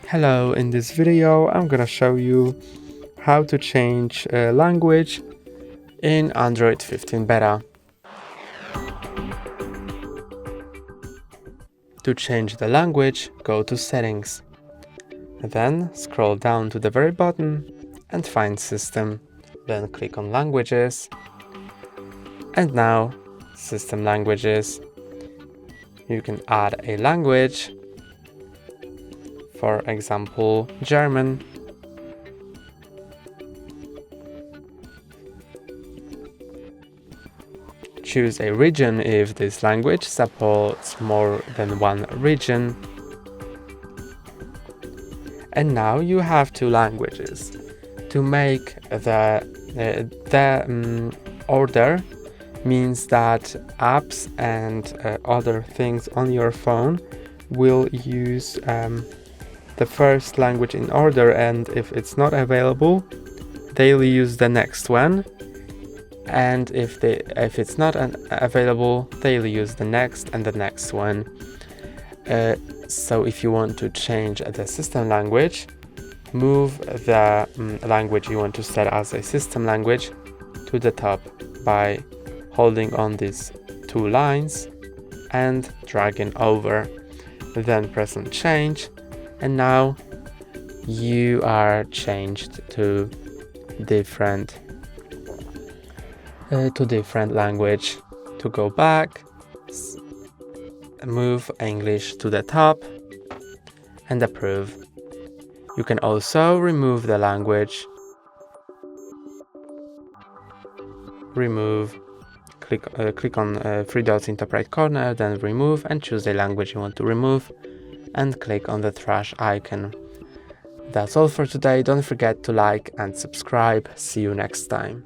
Hello, in this video I'm gonna show you how to change language in Android 15 beta. To change the language, go to Settings. Then scroll down to the very bottom and find System. Then click on Languages. And now, System Languages. You can add a language. For example, German. Choose a region if this language supports more than one region. And now you have two languages. To make the order means that apps and other things on your phone will use the first language in order, and if it's not available, they'll use the next one, and if it's not available, they'll use the next and the next one. So if you want to change the system language, move the language you want to set as a system language to the top by holding on these two lines and dragging over. Then press on change, and now you are changed to different language. To go back, move English to the top and approve. You can also remove the language. Remove. Click on three dots in top right corner, then remove, and choose the language you want to remove, and click on the trash icon. That's all for today. Don't forget to like and subscribe. See you next time.